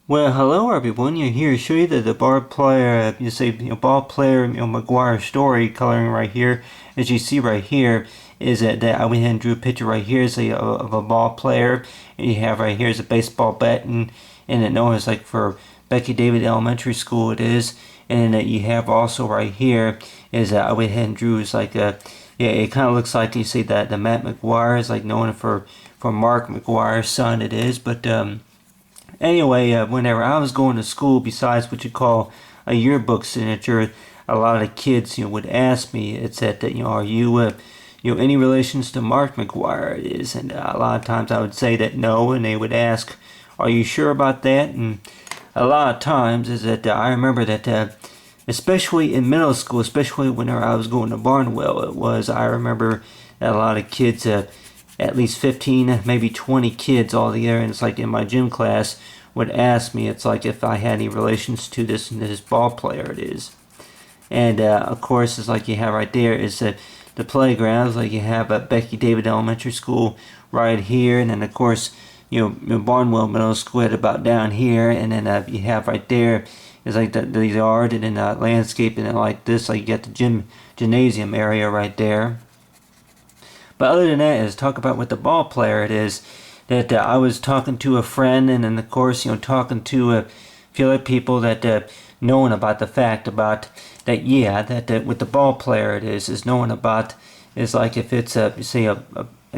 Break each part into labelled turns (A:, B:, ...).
A: Well, hello everyone. You're here to show you the ball player, ball player, McGuire story coloring right here. As you see right here, is that I went ahead and drew a picture right here of a ball player, and you have right here is a baseball bat, and it known as like for Becky David Elementary School it is, and then you have also right here is I went ahead and drew is like a yeah, it kind of looks like you see that the Matt McGuire is like known for Mark McGuire's son it is, but anyway, whenever I was going to school, besides what you call a yearbook signature, a lot of kids, would ask me. It said that, are you, any relations to Mark McGuire? It is, and a lot of times I would say that no, and they would ask, "Are you sure about that?" And a lot of times is that I remember that, especially in middle school, especially whenever I was going to Barnwell, I remember that a lot of kids. At least 15, maybe 20 kids all together, and it's like in my gym class would ask me, it's like if I had any relations to this ball player it is. And of course, it's like you have right there is the playgrounds, like you have at Becky David Elementary School right here, and then of course, Barnwell Middle School at about down here, and then you have right there is like the yard, and then landscape, and then like this, like you got the gymnasium area right there. But other than that, is talk about what the ball player it is that I was talking to a friend, and then of course talking to a few other people that knowing about the fact about that that with the ball player it is knowing about is like if it's a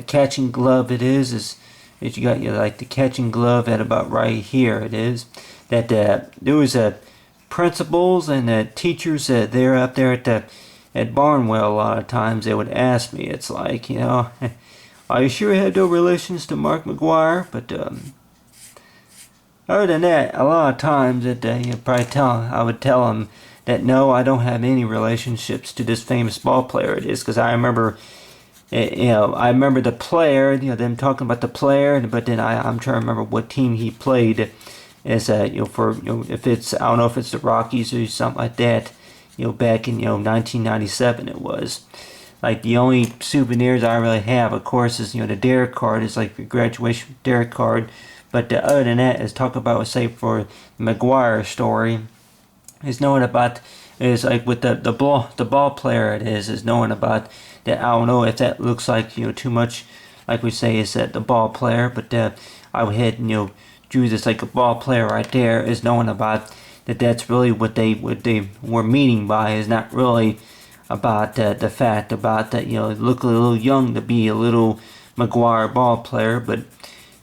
A: catching glove it is you got like the catching glove at about right here it is that there was principals and teachers they're up there at Barnwell. A lot of times they would ask me, it's like, are you sure you had no relations to Mark McGuire? But other than that, a lot of times that I would tell them that no, I don't have any relationships to this famous ball player it is, because I remember, I remember the player, them talking about the player, but then I'm trying to remember what team he played. As if it's, I don't know if it's the Rockies or something like that. Back in 1997 it was. Like the only souvenirs I really have, of course, is the Derek card is like the graduation Derek card. But other than that, is talk about say for the McGuire story, is knowing about is like with the ball player it is knowing about that. I don't know if that looks like too much, like we say is that the ball player, but I went ahead and drew this like a ball player right there is knowing about that's really what they were meaning by is not really about the fact about that look a little young to be a little McGuire ball player, but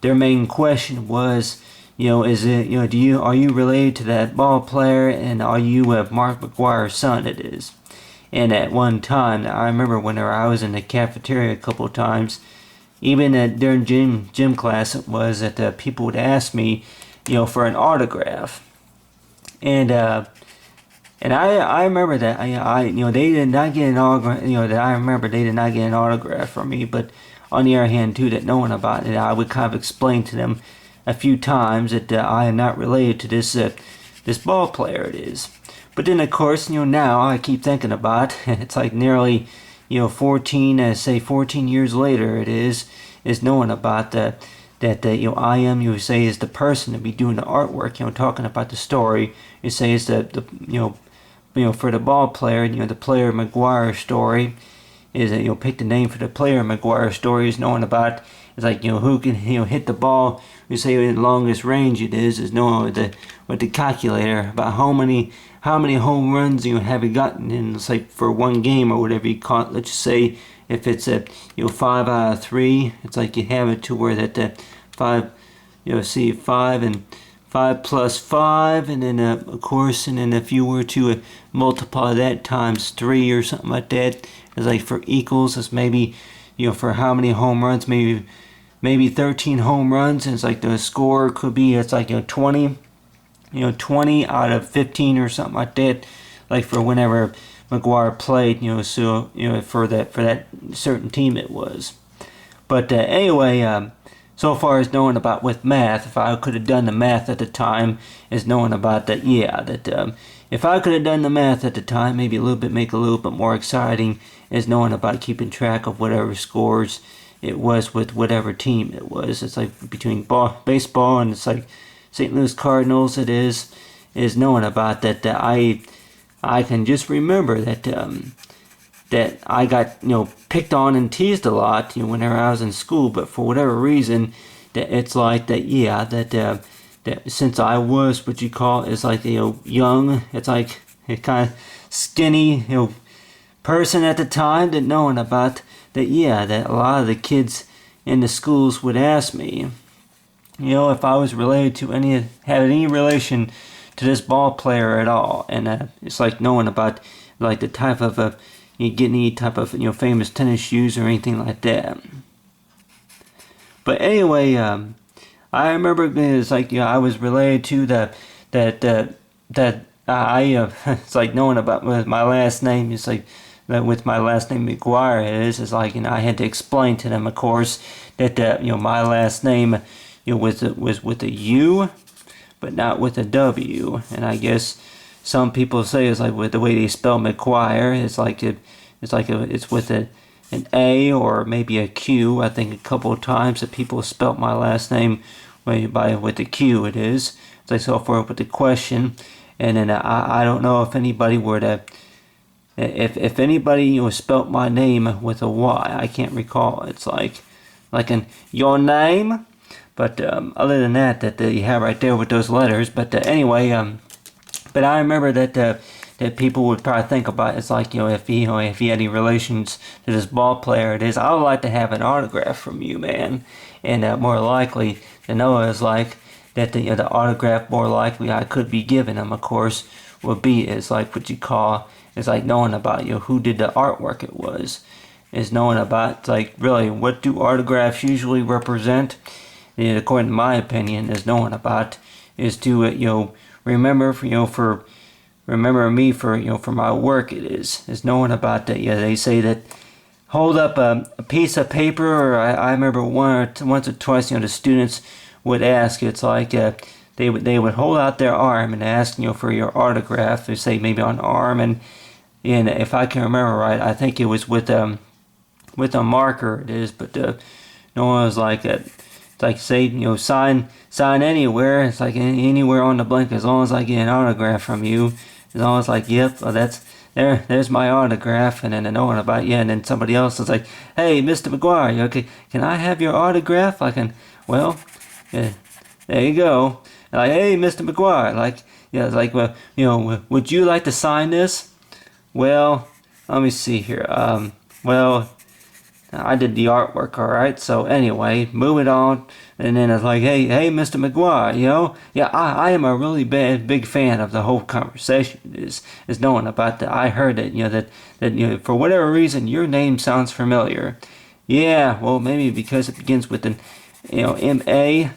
A: their main question was is it are you related to that ball player, and are you Mark McGuire's son it is. And at one time I remember whenever I was in the cafeteria a couple of times, even during gym class, it was that people would ask me for an autograph. And I remember that they did not get an autograph. That I remember they did not get an autograph from me. But on the other hand, too, that knowing about it, I would kind of explain to them a few times that I am not related to this ball player. It is. But then of course, now I keep thinking about it's like nearly 14 years later. It is knowing about that I am say is the person to be doing the artwork, talking about the story. You say is the for the ball player, the player McGuire story is that pick the name for the player McGuire story is knowing about it's like who can hit the ball. You say the longest range it is knowing with the calculator about how many home runs have you gotten in, it's like for one game or whatever you call it. Let's just say if it's 5 out of 3, it's like you have it to where that 5 see 5 and 5 plus 5, and then of course, and then if you were to multiply that times 3 or something like that, it's like for equals, it's maybe for how many home runs, maybe 13 home runs, and it's like the score could be it's like 20 out of 15 or something like that, like for whenever McGuire played, so for that certain team it was. But anyway, so far as knowing about with math, if I could have done the math at the time, is knowing about that, if I could have done the math at the time, maybe make a little bit more exciting, is knowing about keeping track of whatever scores it was with whatever team it was. It's like between baseball, and it's like St. Louis Cardinals it is knowing about that, I can just remember that that I got picked on and teased a lot whenever I was in school, but for whatever reason that it's like that, yeah, that since I was what you call it's like young, it's like a kind of skinny person at the time, that knowing about that, yeah, that a lot of the kids in the schools would ask me if I was related to had any relation to this ball player at all. And it's like knowing about like the type of you get any type of famous tennis shoes or anything like that. But anyway, I remember it's like I was related to that I it's like knowing about with my last name. It's like that with my last name McGuire it's like I had to explain to them, of course, that my last name was with a U, but not with a W. And I guess some people say it's like with the way they spell McGuire, it's with an A or maybe a Q. I think a couple of times that people spelt my last name with a Q. It is. It's like so far with the question, and then I don't know if anybody were to. If anybody spelt my name with a Y, I can't recall. It's like in your name. But other than that you have right there with those letters. But anyway, but I remember that people would probably think about it's like if he had any relations to this ball player, it is I would like to have an autograph from you, man. And more likely than not, is like that the autograph more likely I could be giving him, of course, would be is like what you call is like knowing about who did the artwork it was, is knowing about like really what do autographs usually represent. And according to my opinion, is knowing about is to remember remember me for my work. It is knowing about that. Yeah, they say that hold up a piece of paper, or I remember once or twice the students would ask. It's like they would hold out their arm and ask for your autograph. They say maybe on arm, and if I can remember right, I think it was with a marker. It is, but no one was like that. It's like say sign anywhere. It's like anywhere on the blank, as long as I get an autograph from you. As long as like yep, well, there's my autograph, and then knowing about and then somebody else is like, hey, Mr. McGuire, okay, can I have your autograph? I can. Well, yeah, there you go. Like, hey, Mr. McGuire, like it's like well, would you like to sign this? Well, let me see here. Well. I did the artwork, alright, so anyway, moving on, and then it's like, hey, Mr. McGuire, yeah, I am a really big fan of the whole conversation, is knowing about that. I heard that, that for whatever reason, your name sounds familiar. Yeah, well, maybe because it begins with an, M-A,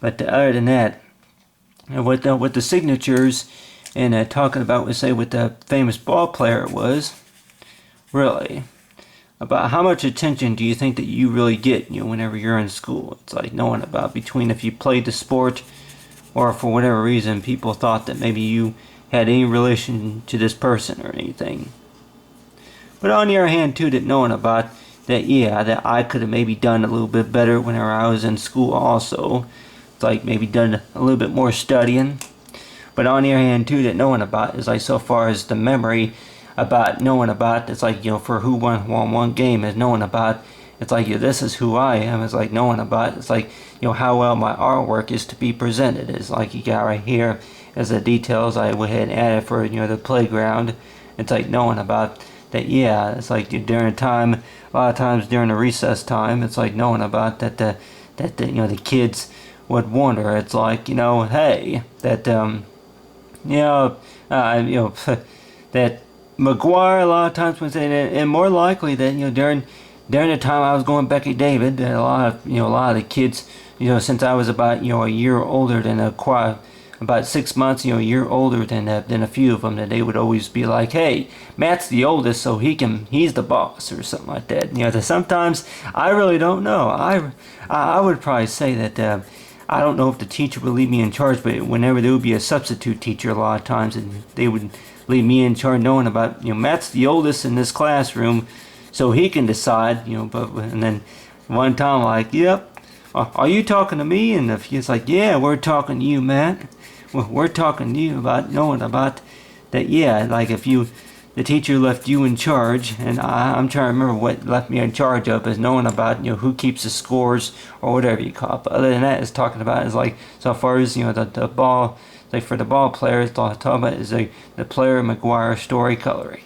A: but other than that, with the signatures, and talking about, say, what the famous ball player was, really, about how much attention do you think that you really get, whenever you're in school? It's like knowing about between if you played the sport or for whatever reason people thought that maybe you had any relation to this person or anything. But on the other hand too, that knowing about that, yeah, that I could have maybe done a little bit better whenever I was in school also. It's like maybe done a little bit more studying. But on the other hand too, that knowing about is like so far as the memory about knowing about, it's like for who won one game, is knowing about, it's like this is who I am. It's like knowing about, it's like how well my artwork is to be presented. It's like you got right here as the details I went ahead and added for the playground. It's like knowing about that, yeah, it's like during time, a lot of times during the recess time, it's like knowing about that the kids would wonder. It's like hey, that that McGuire a lot of times would say, and more likely that during the time I was going Becky David, that a lot of the kids, since I was about a year older than about 6 months, a year older than a few of them, that they would always be like, hey, Matt's the oldest, so he's the boss or something like that. That sometimes I really don't know. I would probably say that. I don't know if the teacher would leave me in charge, but whenever there would be a substitute teacher, a lot of times, and they would leave me in charge, knowing about Matt's the oldest in this classroom, so he can decide. But and then one time, like, yep, are you talking to me? And if he's like, yeah, we're talking to you, Matt. We're talking to you about knowing about that. Yeah, like if you, the teacher left you in charge, and I'm trying to remember what left me in charge of is knowing about who keeps the scores or whatever you call it. But other than that, it's talking about is like so far as the ball, like for the ball players, talking about is like the player McGuire story coloring.